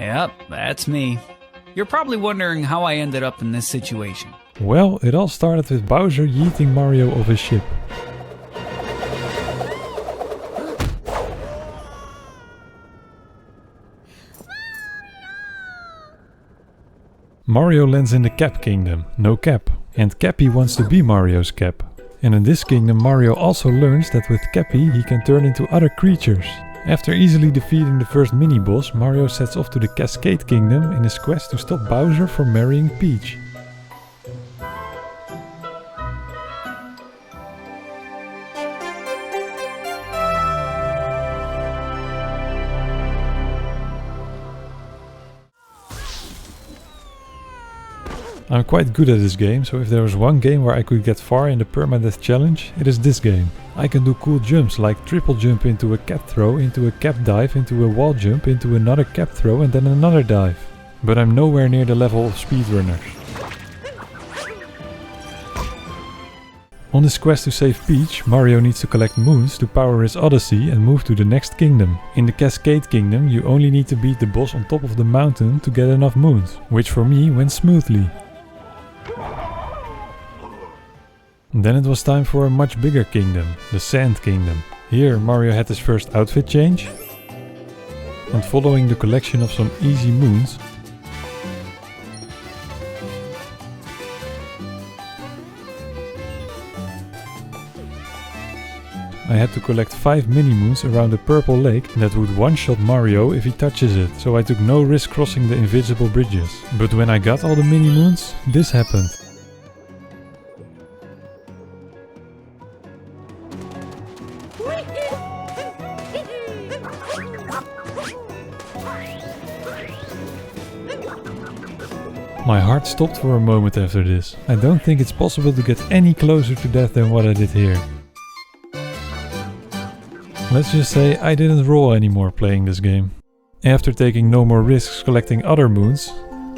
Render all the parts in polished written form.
Yep, that's me. You're probably wondering how I ended up in this situation. Well, it all started with Bowser yeeting Mario off his ship. Mario lands in the Cap Kingdom, no Cap, and Cappy wants to be Mario's Cap. And in this kingdom Mario also learns that with Cappy he can turn into other creatures. After easily defeating the first mini-boss, Mario sets off to the Cascade Kingdom in his quest to stop Bowser from marrying Peach. I'm quite good at this game, so if there was one game where I could get far in the Permadeath challenge, it is this game. I can do cool jumps like triple jump into a cap throw, into a cap dive, into a wall jump, into another cap throw and then another dive. But I'm nowhere near the level of speedrunners. On his quest to save Peach, Mario needs to collect moons to power his Odyssey and move to the next kingdom. In the Cascade Kingdom you only need to beat the boss on top of the mountain to get enough moons, which for me went smoothly. Then it was time for a much bigger kingdom, the Sand Kingdom. Here Mario had his first outfit change, and following the collection of some easy moons, I had to collect 5 mini-moons around a purple lake that would one-shot Mario if he touches it, so I took no risk crossing the invisible bridges. But when I got all the mini-moons, this happened. My heart stopped for a moment after this. I don't think it's possible to get any closer to death than what I did here. Let's just say I didn't roll anymore playing this game. After taking no more risks collecting other moons,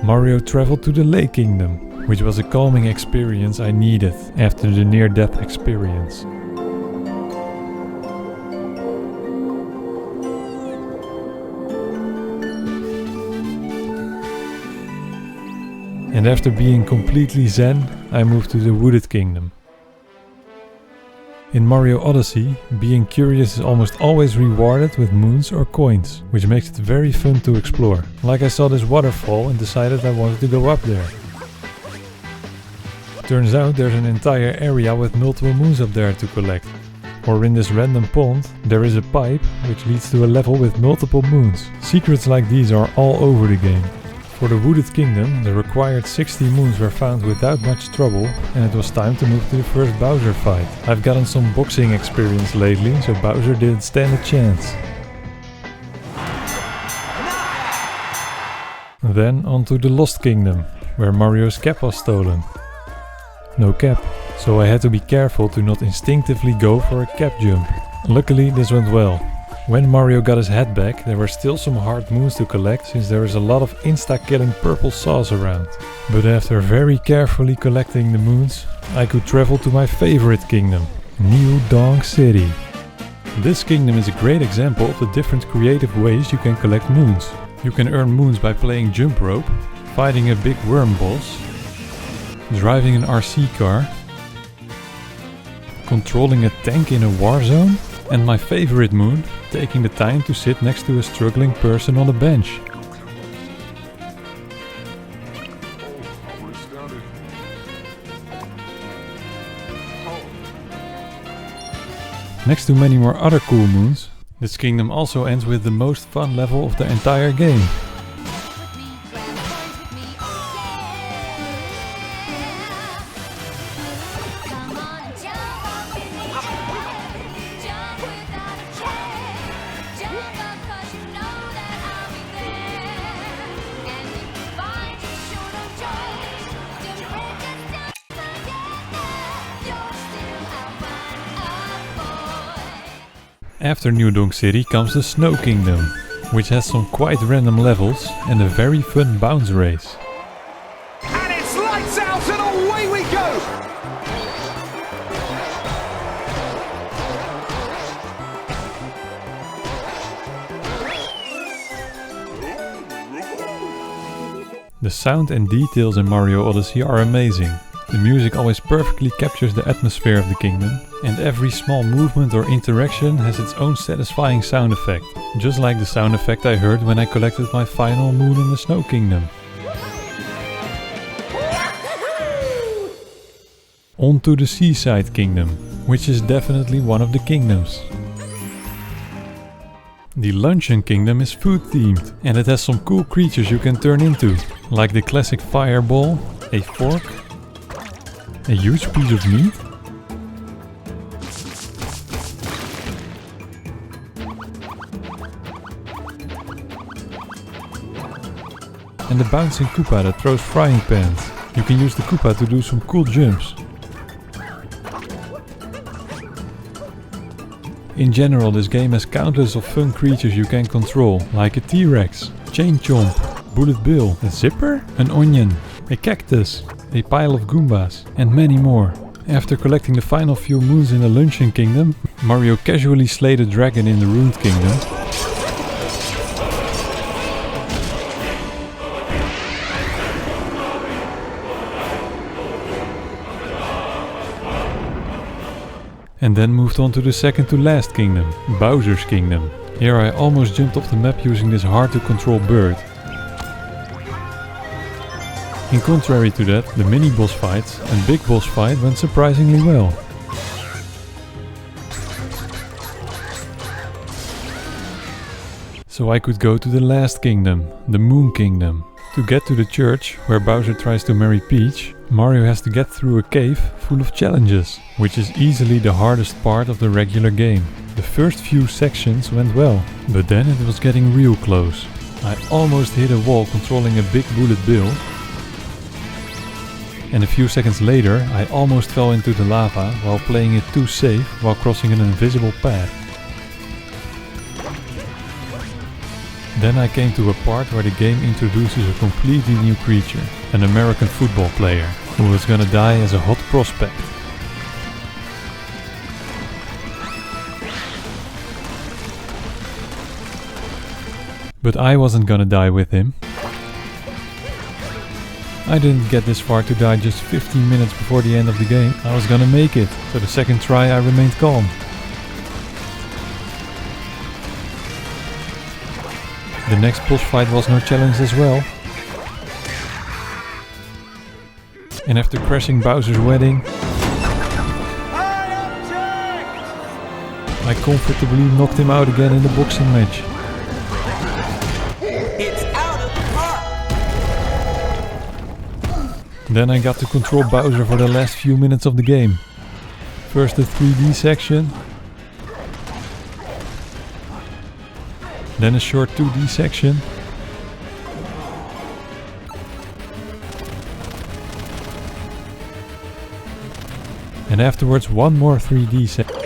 Mario traveled to the Lake Kingdom, which was a calming experience I needed after the near-death experience. And after being completely zen, I moved to the Wooded Kingdom. In Mario Odyssey, being curious is almost always rewarded with moons or coins, which makes it very fun to explore. Like I saw this waterfall and decided I wanted to go up there. Turns out there's an entire area with multiple moons up there to collect. Or in this random pond, there is a pipe which leads to a level with multiple moons. Secrets like these are all over the game. For the Wooded Kingdom, the required 60 moons were found without much trouble, and it was time to move to the first Bowser fight. I've gotten some boxing experience lately, so Bowser didn't stand a chance. Then on to the Lost Kingdom, where Mario's cap was stolen. No cap, so I had to be careful to not instinctively go for a cap jump. Luckily this went well. When Mario got his head back, there were still some hard moons to collect, since there is a lot of insta-killing purple sauce around. But after very carefully collecting the moons, I could travel to my favorite kingdom, New Donk City. This kingdom is a great example of the different creative ways you can collect moons. You can earn moons by playing jump rope, fighting a big worm boss, driving an RC car, controlling a tank in a war zone, and my favorite moon, taking the time to sit next to a struggling person on a bench. Next to many more other cool moons, this kingdom also ends with the most fun level of the entire game. After New Donk City comes the Snow Kingdom, which has some quite random levels and a very fun bounce race. And it's lights out and away we go! The sound and details in Mario Odyssey are amazing. The music always perfectly captures the atmosphere of the kingdom, and every small movement or interaction has its own satisfying sound effect, just like the sound effect I heard when I collected my final moon in the Snow Kingdom. On to the Seaside Kingdom, which is definitely one of the kingdoms. The Luncheon Kingdom is food themed, and it has some cool creatures you can turn into, like the classic fireball, a fork, a huge piece of meat, and the bouncing Koopa that throws frying pans. You can use the Koopa to do some cool jumps. In general, this game has countless of fun creatures you can control, like a T-Rex, Chain Chomp, Bullet Bill, a Zipper, an Onion, a Cactus, a pile of Goombas, and many more. After collecting the final few moons in the Luncheon Kingdom, Mario casually slayed a dragon in the Ruined Kingdom, and then moved on to the second to last kingdom, Bowser's Kingdom. Here I almost jumped off the map using this hard to control bird. In contrary to that, the mini boss fights and big boss fight went surprisingly well. So I could go to the last kingdom, the Moon Kingdom. To get to the church, where Bowser tries to marry Peach, Mario has to get through a cave full of challenges, which is easily the hardest part of the regular game. The first few sections went well, but then it was getting real close. I almost hit a wall controlling a big Bullet Bill, and a few seconds later I almost fell into the lava while playing it too safe while crossing an invisible path. Then I came to a part where the game introduces a completely new creature, an American football player, who was gonna die as a hot prospect. But I wasn't gonna die with him. I didn't get this far to die just 15 minutes before the end of the game. I was gonna make it, so the second try I remained calm. The next boss fight was no challenge as well. And after crashing Bowser's wedding, I comfortably knocked him out again in the boxing match. It's out of the park. Then I got to control Bowser for the last few minutes of the game. First the 3D section, then a short 2D section, and afterwards one more 3D section.